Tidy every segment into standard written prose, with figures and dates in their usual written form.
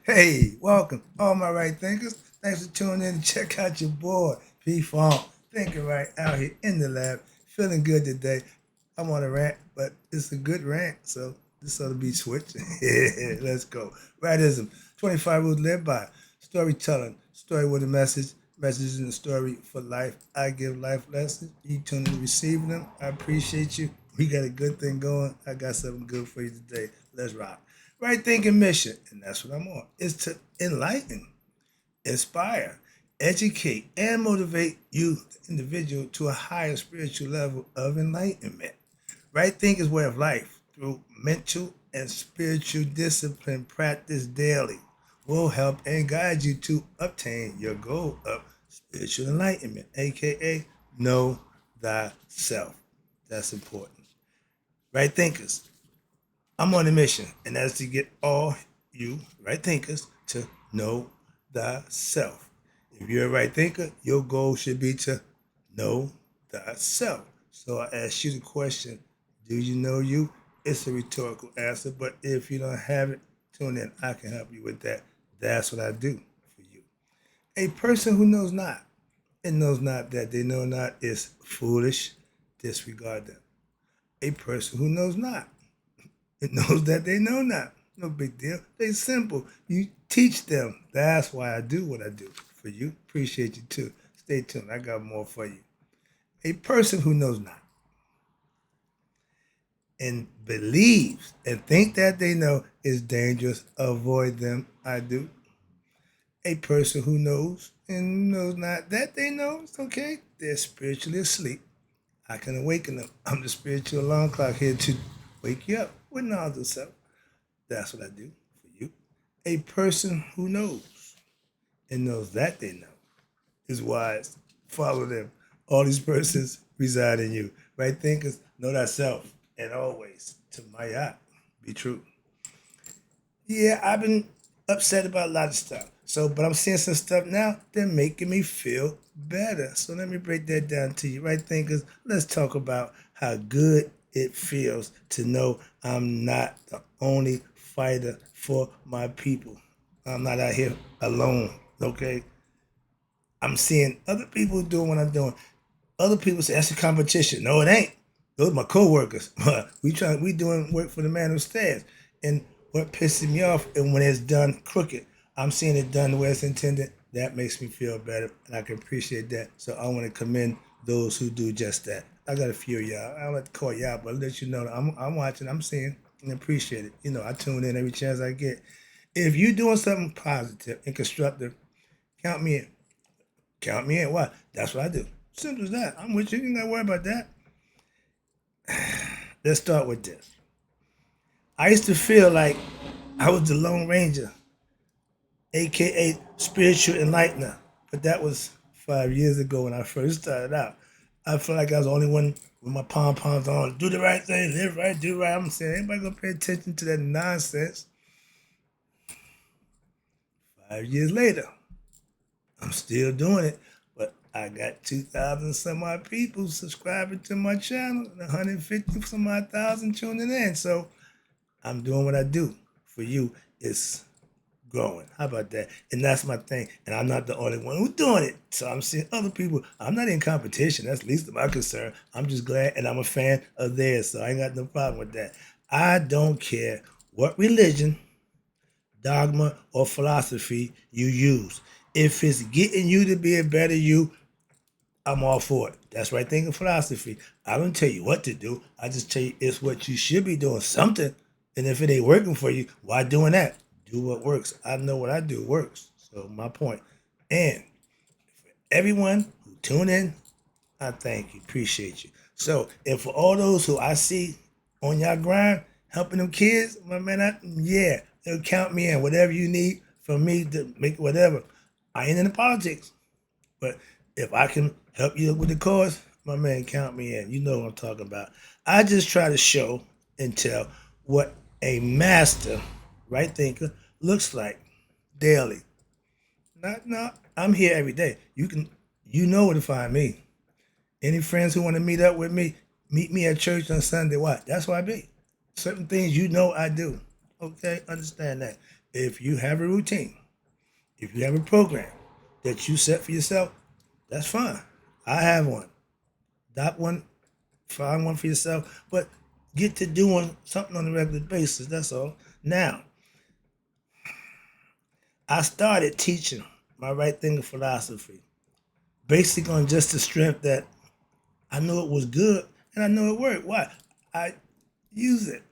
Hey, welcome, all my right thinkers. Thanks for tuning in to check out your boy, P Funk, thinking right out here in the lab, feeling good today. I'm on a rant, but it's a good rant, so this ought to be switched. Let's go. Rightism, 25 rules to live by. Storytelling, story with a message, messages in the story for life. I give life lessons. You tune in to receive them. I appreciate you. We got a good thing going. I got something good for you today. Let's rock. Right thinking mission, and that's what I'm on, is to enlighten, inspire, educate, and motivate you, the individual, to a higher spiritual level of enlightenment. Right thinking is way of life through mental and spiritual discipline practice daily will help and guide you to obtain your goal of spiritual enlightenment, aka know thyself. That's important. Right thinkers, I'm on a mission, and that's to get all you right thinkers to know thyself. If you're a right thinker, your goal should be to know thyself. So I ask you the question, do you know you? It's a rhetorical answer, but if you don't have it, tune in. I can help you with that. That's what I do for you. A person who knows not and knows not that they know not is foolish. Disregard them. A person who knows not it knows that they know not. No big deal. They simple. You teach them. That's why I do what I do for you. Appreciate you too. Stay tuned. I got more for you. A person who knows not and believes and think that they know is dangerous. Avoid them. I do. A person who knows and knows not that they know it's okay. They're spiritually asleep. I can awaken them. I'm the spiritual alarm clock here to wake you up with knowledge of self. That's what I do for you. A person who knows and knows that they know is wise. Follow them. All these persons reside in you. Right thinkers, know thyself. And always, to my yacht, be true. Yeah, I've been upset about a lot of stuff. So, but I'm seeing some stuff now that making me feel better. So let me break that down to you. Right thinkers, let's talk about how good it feels to know I'm not the only fighter for my people. I'm not out here alone. Okay, I'm seeing other people doing what I'm doing. Other people say that's a competition. No, it ain't. Those are my coworkers. We doing work for the man upstairs. And what pisses me off and when it's done crooked, I'm seeing it done the way it's intended. That makes me feel better, and I can appreciate that. So I want to commend those who do just that. I got a few of y'all. I don't like to call y'all, but I'll let you know that I'm watching, I'm seeing, and appreciate it. You know, I tune in every chance I get. If you're doing something positive and constructive, count me in. Count me in. Why? That's what I do. Simple as that. I'm with you. You ain't got to worry about that. Let's start with this. I used to feel like I was the Lone Ranger, aka spiritual enlightener, but that was 5 years ago when I first started out. I felt like I was the only one with my pom poms on. Do the right thing, live right, do right. I'm saying, anybody gonna pay attention to that nonsense? 5 years later, I'm still doing it, but I got 2,000 some odd people subscribing to my channel and 150 some odd thousand tuning in. So I'm doing what I do for you. It's growing. How about that? And that's my thing. And I'm not the only one who's doing it. So I'm seeing other people. I'm not in competition. That's least of my concern. I'm just glad and I'm a fan of theirs. So I ain't got no problem with that. I don't care what religion, dogma, or philosophy you use. If it's getting you to be a better you, I'm all for it. That's right thinking philosophy. I don't tell you what to do. I just tell you it's what you should be doing. Something. And if it ain't working for you, why doing that? Do what works. I know what I do works. So my point. And everyone who tune in, I thank you. Appreciate you. So, and for all those who I see on y'all grind, helping them kids, my man, yeah, they'll count me in. Whatever you need from me to make whatever. I ain't into politics. But if I can help you with the cause, my man, count me in. You know what I'm talking about. I just try to show and tell what a master right thinker looks like daily. Not no, I'm here every day. You know where to find me. Any friends who want to meet up with me, meet me at church on Sunday. Why? That's why I be. Certain things you know I do. Okay, understand that. If you have a routine, if you have a program that you set for yourself, that's fine. I have one. Adopt one, find one for yourself, but get to doing something on a regular basis. That's all. Now, I started teaching my right thinking philosophy, basic on just the strength that I knew it was good and I knew it worked. Why? I use it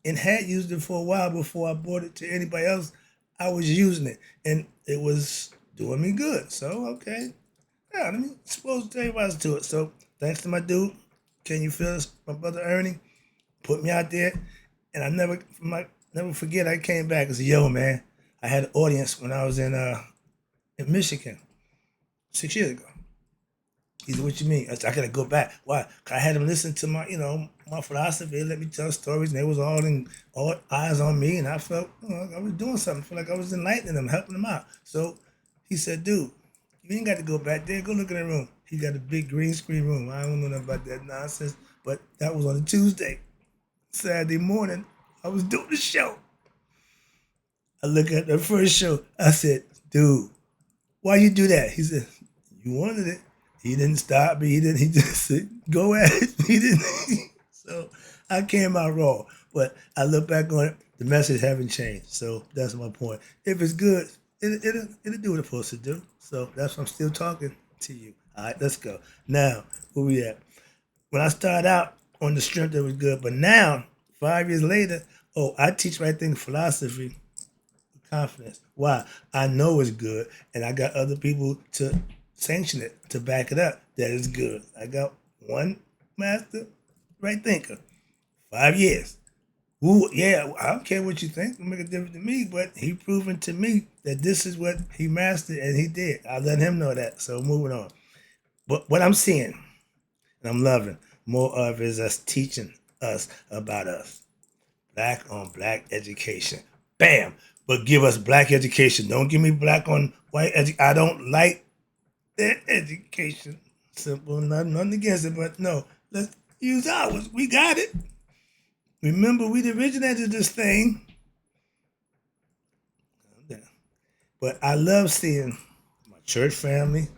and had used it for a while before I bought it to anybody else. I was using it and it was doing me good. So, okay. Yeah, let me expose everybody to it. So, thanks to my dude, Can You Feel Us, my brother Ernie, put me out there. And I never forget I came back and said, yo, man, I had an audience when I was in Michigan 6 years ago. He said, what you mean? I said, I gotta go back. Why? 'Cause I had them listen to my philosophy. They let me tell stories, and they was all eyes on me, and I felt I was doing something. I felt like I was enlightening them, helping them out. So he said, dude, you ain't got to go back there. Go look in the room. He got a big green screen room. I don't know nothing about that nonsense, but that was on a Tuesday. Saturday morning, I was doing the show. I look at the first show. I said, dude, why you do that? He said, you wanted it. He didn't stop me. He didn't. He just said, go at it. He didn't. So I came out raw. But I look back on it. The message haven't changed. So that's my point. If it's good, it'll do what it's supposed to do. So that's why I'm still talking to you. All right, let's go. Now, where we at? When I started out on the strength, it was good. But now, 5 years later, I teach right thing philosophy with confidence. Why? I know it's good, and I got other people to sanction it, to back it up that it's good. I got one master right thinker, 5 years. Ooh, yeah, I don't care what you think. It'll make a difference to me, but he proven to me that this is what he mastered, and he did. I let him know that. So moving on. But what I'm seeing, and I'm loving, more of is us teaching us about us. Black on black education. Bam! But give us black education. Don't give me black on white education. I don't like that education. Simple, nothing against it, but no. Let's use ours. We got it. Remember, we originated this thing. But I love seeing my church family.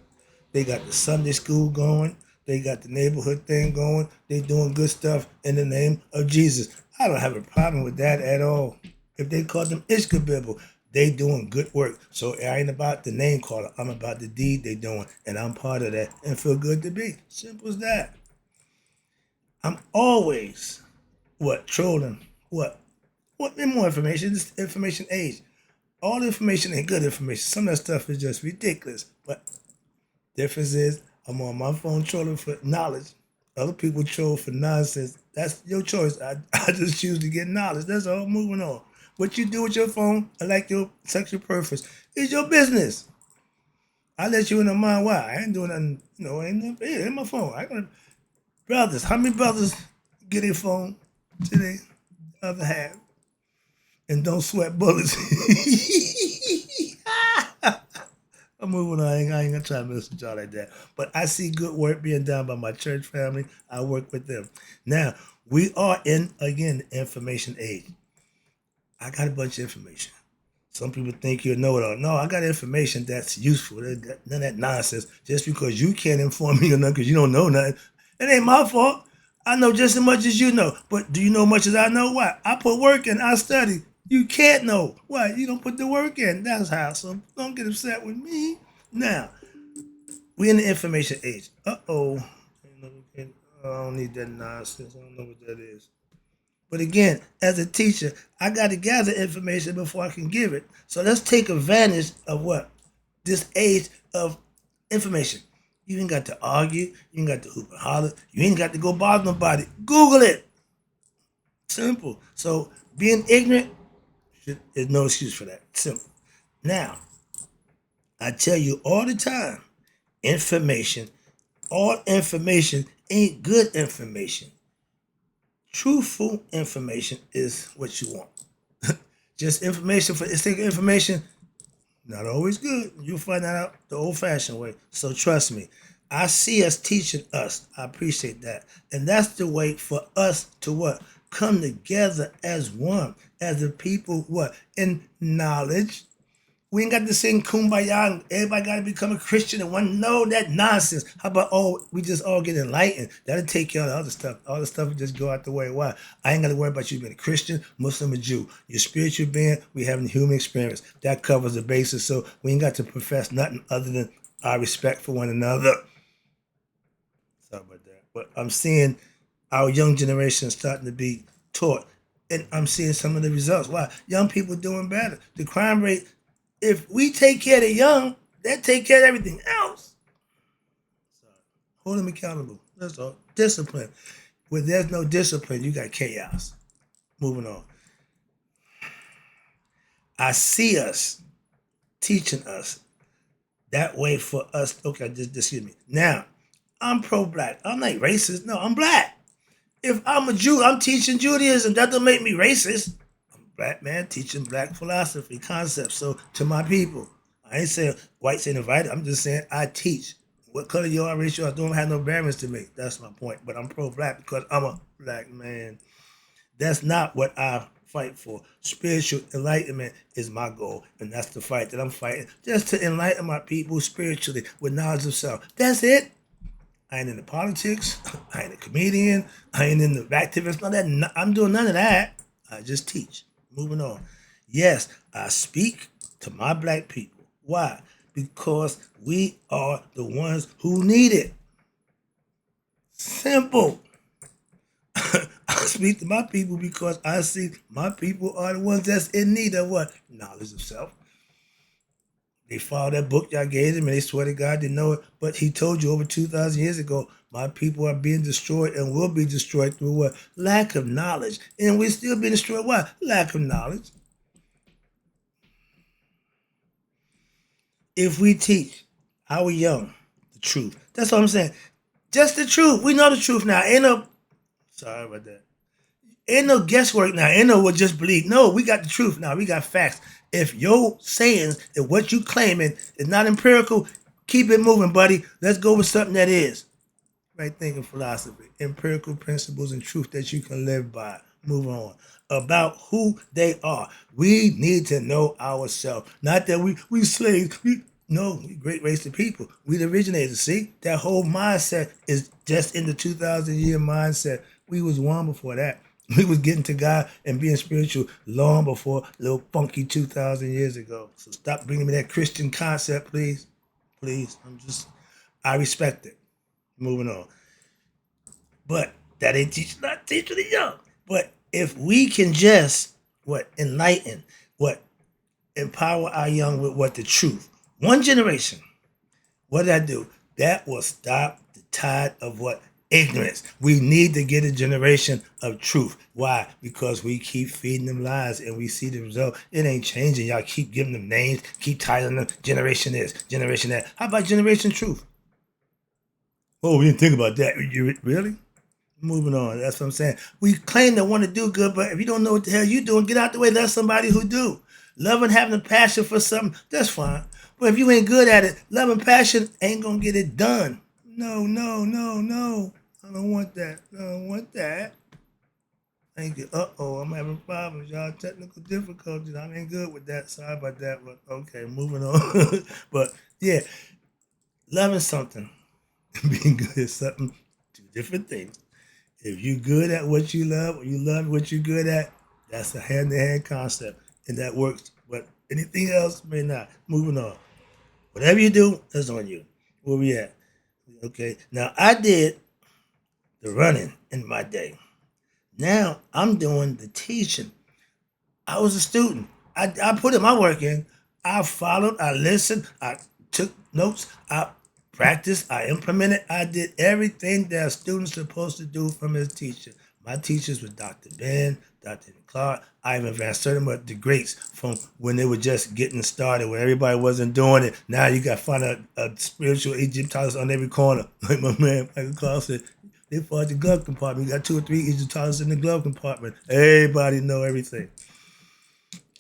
They got the Sunday school going. They got the neighborhood thing going. They doing good stuff in the name of Jesus. I don't have a problem with that at all. If they call them Ishkabibble, they doing good work. So I ain't about the name caller. I'm about the deed they doing. And I'm part of that and feel good to be. Simple as that. I'm always, trolling. What more information? This information age. All the information ain't good information. Some of that stuff is just ridiculous. But difference is I'm on my phone trolling for knowledge. Other people troll for nonsense. That's your choice. I just choose to get knowledge. That's all. Moving on. What you do with your phone, I like your sexual preference, is your business. I let you in the mind why. I ain't doing nothing, ain't in my phone. Brothers, how many brothers get a phone to the other half and don't sweat bullets? I'm moving on. I ain't gonna try to mess with y'all like that. But I see good work being done by my church family. I work with them. Now, we are in, again, the information age. I got a bunch of information. Some people think you know it all. No, I got information that's useful. None of that nonsense. Just because you can't inform me or nothing because you don't know nothing, it ain't my fault. I know just as much as you know. But do you know as much as I know? Why? I put work in. I study. You can't know. Why? You don't put the work in. That's how. So don't get upset with me. Now, we in the information age. Uh-oh. I don't need that nonsense. I don't know what that is. But again, as a teacher, I got to gather information before I can give it. So let's take advantage of what? This age of information. You ain't got to argue. You ain't got to hoop and holler. You ain't got to go bother nobody. Google it. Simple. So being ignorant, there's no excuse for that. Simple. Now, I tell you all the time, all information ain't good information. Truthful information is what you want. Just information for the sake of information, not always good. You'll find that out the old-fashioned way. So trust me, I see us teaching us. I appreciate that. And that's the way for us to what? come together as one, as a people, what? In knowledge. We ain't got to sing kumbaya and everybody got to become a Christian and one. No, that nonsense. How about, oh, we just all get enlightened? That'll take care of the other stuff. All the stuff will just go out the way. Why? I ain't got to worry about you being a Christian, Muslim, or Jew. You're spiritual being. We having a human experience. That covers the basis. So we ain't got to profess nothing other than our respect for one another. Sorry about that. But I'm seeing our young generation starting to be taught. And I'm seeing some of the results. Why? Young people doing better. The crime rate, if we take care of the young, that take care of everything else. So, hold them accountable. That's all. Discipline. Where there's no discipline, you got chaos. Moving on. I see us teaching us that way for us. Okay, just excuse me. Now, I'm pro-black. I'm not racist. No, I'm black. If I'm a Jew, I'm teaching Judaism. That don't make me racist. I'm a black man teaching black philosophy, concepts. So to my people, I ain't saying whites ain't invited. I'm just saying I teach. What color you are, racial, I don't have no bearings to me. That's my point. But I'm pro-black because I'm a black man. That's not what I fight for. Spiritual enlightenment is my goal, and that's the fight that I'm fighting. Just to enlighten my people spiritually with knowledge of self. That's it. I ain't into politics. I ain't a comedian. I ain't into activists. None of that. I'm doing none of that. I just teach. Moving on. Yes, I speak to my black people. Why? Because we are the ones who need it. Simple. I speak to my people because I see my people are the ones that's in need of what? Knowledge of self. They follow that book y'all gave them and they swear to God they know it. But he told you over 2,000 years ago, my people are being destroyed and will be destroyed through what? Lack of knowledge. And we're still being destroyed. Why? Lack of knowledge. If we teach our young the truth, that's all I'm saying. Just the truth. We know the truth now. Ain't no, sorry about that. Ain't no guesswork now. Ain't no what just believe. No, we got the truth now. We got facts. If your sayings and what you claiming is not empirical, keep it moving, buddy. Let's go with something that is. Right thinking philosophy, empirical principles and truth that you can live by. Move on. About who they are. We need to know ourselves. Not that we slaves. No, we great race of people. We the originators. See? That whole mindset is just in the 2,000-year mindset. We was one before that. We was getting to God and being spiritual long before little funky 2,000 years ago. So stop bringing me that Christian concept, please. Please. I respect it. Moving on. But that ain't teaching, not teaching the young. But if we can just, what, enlighten, what, empower our young with what the truth. One generation. What did I do? That will stop the tide of what? Ignorance. We need to get a generation of truth. Why? Because we keep feeding them lies and we see the result. It ain't changing. Y'all keep giving them names, keep titling them generation this, generation that. How about generation truth? Oh, we didn't think about that. You really? Moving on. That's what I'm saying. We claim to want to do good, but if you don't know what the hell you doing, get out the way. Let somebody who do. Love and having a passion for something, that's fine. But if you ain't good at it, love and passion ain't gonna get it done. No, no, no, no. I don't want that. I don't want that. Thank you. Uh-oh, I'm having problems, y'all. Technical difficulties. I ain't good with that. Sorry about that, but okay, moving on. But yeah, loving something and being good at something, two different things. If you're good at what you love or you love what you're good at, that's a hand-to-hand concept, and that works. But anything else may not. Moving on. Whatever you do, that's on you. Where we at? Okay. Now, I did the running in my day. Now, I'm doing the teaching. I was a student. I put in my work in. I followed. I listened. I took notes. I practiced. I implemented. I did everything that a student's supposed to do from his teacher. My teachers were Dr. Ben, Dr. Clark, Ivan Van Sertima, were the greats from when they were just getting started, when everybody wasn't doing it. Now you got to find a spiritual Egyptologist on every corner. Like my man Michael Clark said, they fought the glove compartment. You got 2 or 3 Egyptologists in the glove compartment. Everybody know everything.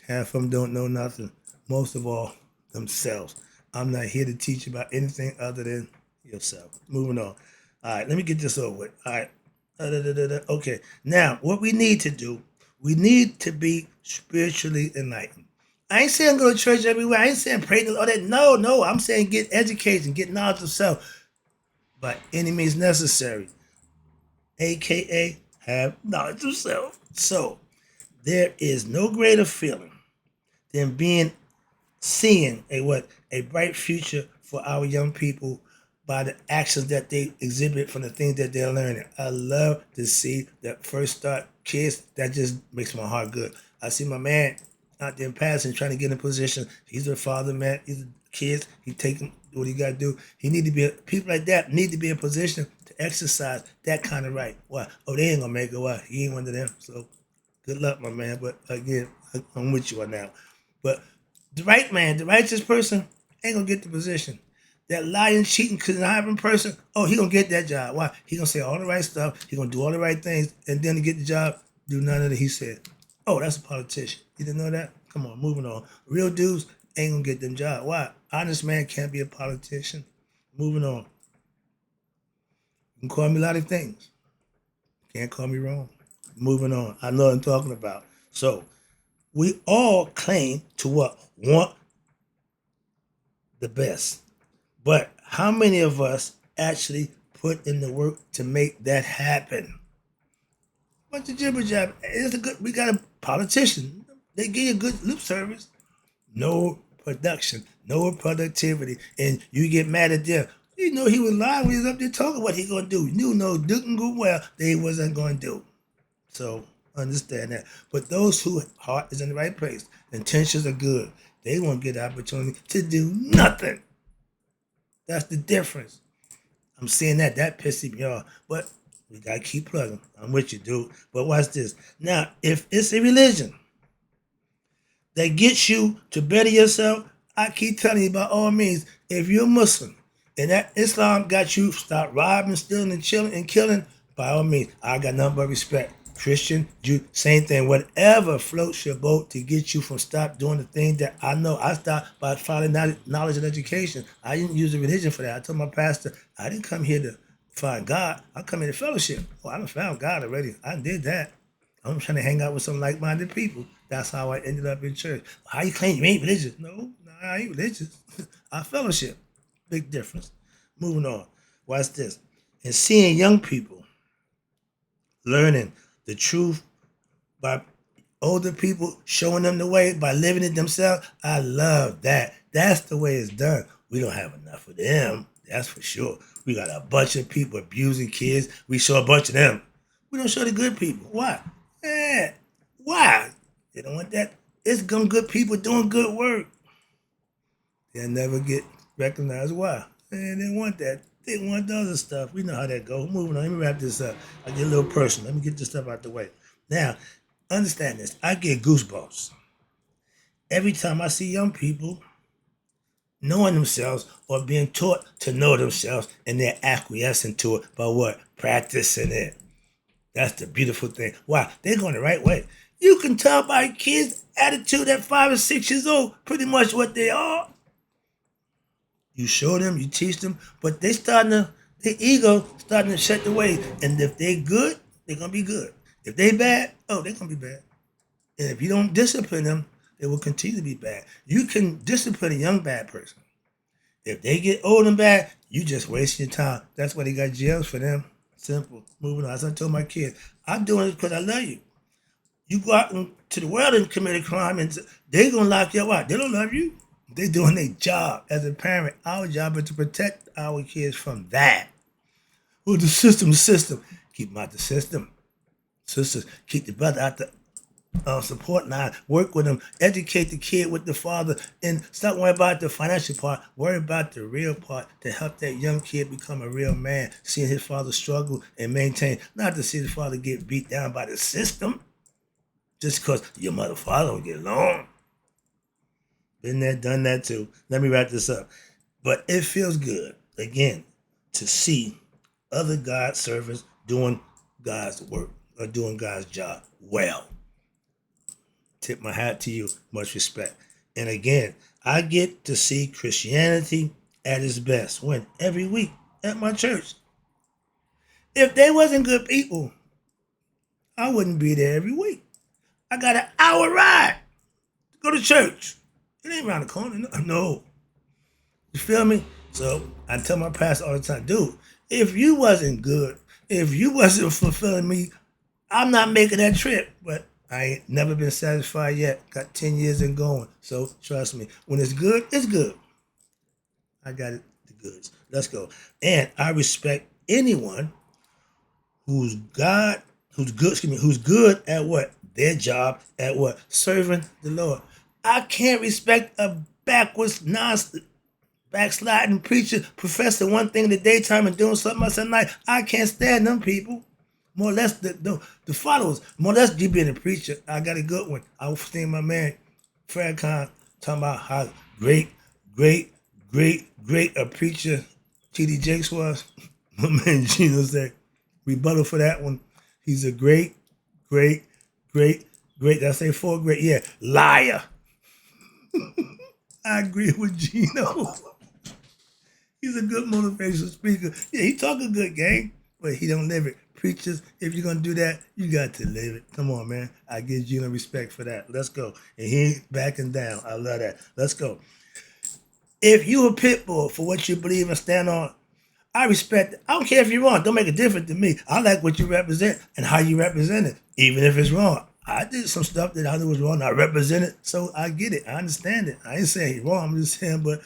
Half of them don't know nothing. Most of all, themselves. I'm not here to teach about anything other than yourself. Moving on. All right, let me get this over with. All right, Okay, now what we need to do, we need to be spiritually enlightened. I ain't saying go to church everywhere. I ain't saying pray to all that. No, no. I'm saying get education, get knowledge of self by any means necessary, aka have knowledge of self. So there is no greater feeling than seeing a bright future for our young people by the actions that they exhibit from the things that they're learning. I love to see that first start kids. That just makes my heart good. I see my man out there passing, trying to get in position. He's a father, man. He's kids. He taking what he got to do. He need to be people like that need to be in position to exercise that kind of right. Why? Oh, they ain't gonna make it. Why? He ain't one of them. So good luck, my man. But again, I'm with you on now. But the right man, the righteous person, ain't gonna get the position. That lying, cheating, conniving person, oh, he gonna get that job. Why? He gonna say all the right stuff. He gonna do all the right things, and then to get the job, do none of it. He said, "Oh, that's a politician." You didn't know that? Come on, moving on. Real dudes ain't gonna get them job. Why? Honest man can't be a politician. Moving on. You can call me a lot of things. Can't call me wrong. Moving on. I know what I'm talking about. So we all claim to what? Want the best. But how many of us actually put in the work to make that happen? Bunch of jibber jab. It's a good. We got a politician. They give you good lip service. No production, no productivity, and you get mad at them. You know he was lying when he was up there talking what he gonna do. You know, didn't go well. They wasn't gonna do. So understand that. But those who heart is in the right place, intentions are good. They won't get the opportunity to do nothing. That's the difference. I'm seeing that. That pisses me off. But we gotta keep plugging. I'm with you, dude. But watch this. Now, if it's a religion that gets you to better yourself, I keep telling you by all means, if you're Muslim and that Islam got you stop robbing, stealing, and chilling and killing, by all means, I got nothing but respect. Christian, Jew, same thing. Whatever floats your boat to get you from stop doing the thing that I know. I stopped by following knowledge and education. I didn't use a religion for that. I told my pastor, I didn't come here to find God. I come here to fellowship. Oh, I done found God already. I did that. I'm trying to hang out with some like-minded people. That's how I ended up in church. How you claim you ain't religious? No, I ain't religious. I fellowship. Big difference. Moving on. Watch this. And seeing young people learning the truth by older people showing them the way by living it themselves. I love that. That's the way it's done. We don't have enough of them. That's for sure. We got a bunch of people abusing kids. We show a bunch of them. We don't show the good people. Why? Yeah. Why? They don't want that. It's some good people doing good work. They'll never get recognized. Why? They didn't want that. They want the other stuff. We know how that goes. Moving on. Let me wrap this up. I get a little personal. Let me get this stuff out the way. Now, understand this. I get goosebumps every time I see young people knowing themselves or being taught to know themselves and they're acquiescing to it by what? Practicing it. That's the beautiful thing. Why? They're going the right way. You can tell by kids' attitude at 5 or 6 years old pretty much what they are. You show them, you teach them, but their ego starting to shut the way. And if they good, they're gonna be good. If they bad, oh, they're gonna be bad. And if you don't discipline them, they will continue to be bad. You can discipline a young bad person. If they get old and bad, you just waste your time. That's why they got jails for them. Simple. Moving on. As I told my kids, I'm doing it because I love you. You go out into the world and commit a crime, and they're gonna lock you out. They don't love you. They're doing their job as a parent. Our job is to protect our kids from that. Well, the system. Keep them out the system. Sisters, keep the brother out the support line. Work with them. Educate the kid with the father. And stop worrying about the financial part. Worry about the real part to help that young kid become a real man. Seeing his father struggle and maintain. Not to see the father get beat down by the system. Just because your mother and father don't get along. Been there, done that too. Let me wrap this up. But it feels good, again, to see other God servants doing God's work or doing God's job well. Tip my hat to you. Much respect. And again, I get to see Christianity at its best when every week at my church. If they wasn't good people, I wouldn't be there every week. I got an hour ride to go to church. It ain't around the corner. No. You feel me? So I tell my pastor all the time, dude, if you wasn't good, if you wasn't fulfilling me, I'm not making that trip. But I ain't never been satisfied yet. Got 10 years and going. So trust me, when it's good, it's good. I got it, the goods. Let's go. And I respect anyone who's God, who's good, who's good at what? Their job at what? Serving the Lord. I can't respect a backwards, backsliding preacher professing one thing in the daytime and doing something else at night. I can't stand them people. More or less the followers. More or less you being a preacher. I got a good one. I was seeing my man Fred Khan talking about how great, great, great a preacher T.D. Jakes was. My man Gino said, rebuttal for that one. He's a great, great, did I say four great? Yeah, liar. I agree with Gino. He's a good motivational speaker. Yeah, he talk a good game, but he don't live it. Preachers, if you're gonna do that, you got to live it. Come on, man. I give Gino respect for that. Let's go. And he ain't backing down. I love that. Let's go. If you a pit bull for what you believe and stand on, I respect it. I don't care if you're wrong. Don't make a difference to me. I like what you represent and how you represent it, even if it's wrong. I did some stuff that I knew was wrong. I represent it, so I get it. I understand it. I ain't saying he's wrong. I'm just saying, but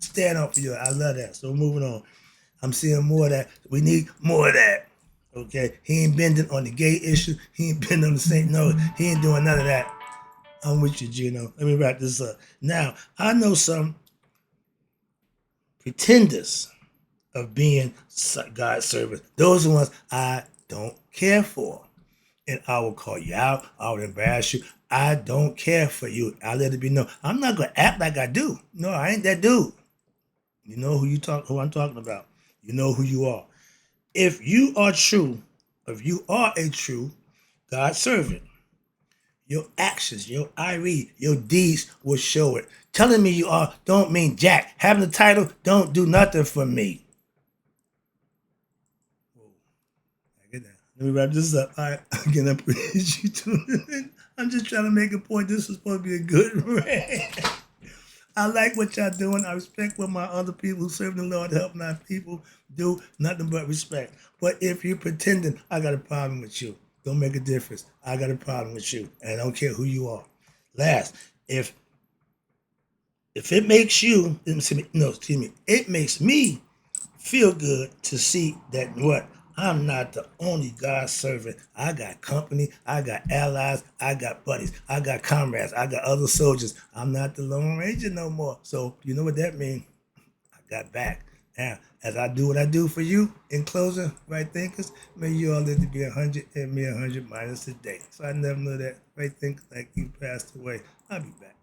stand up for you. I love that. So moving on. I'm seeing more of that. We need more of that. Okay? He ain't bending on the gay issue. He ain't bending on the same. No, he ain't doing none of that. I'm with you, Gino. Let me wrap this up. Now, I know some pretenders of being God's servant. Those are the ones I don't care for. And I will call you out. I will embarrass you. I don't care for you. I let it be known. I'm not gonna act like I do. No, I ain't that dude. You know who I'm talking about. You know who you are. If you are true, if you are a true God servant, your actions, your your deeds will show it. Telling me you are don't mean jack. Having the title don't do nothing for me. Let me wrap this up. All right. Again, I appreciate you tuning in. I'm just trying to make a point. This is supposed to be a good rant. I like what y'all doing. I respect what my other people who serve the Lord helping our people do. Nothing but respect. But if you're pretending, I got a problem with you. Don't make a difference. I got a problem with you. And I don't care who you are. Last, if it makes you, it makes me feel good to see that what? I'm not the only God servant. I got company, I got allies, I got buddies, I got comrades, I got other soldiers. I'm not the Lone Ranger no more. So you know what that means? I got back. Now, as I do what I do for you, in closing, right thinkers, may you all live to be 100 and me 100 minus a day. So I never knew that right thinkers like you passed away. I'll be back.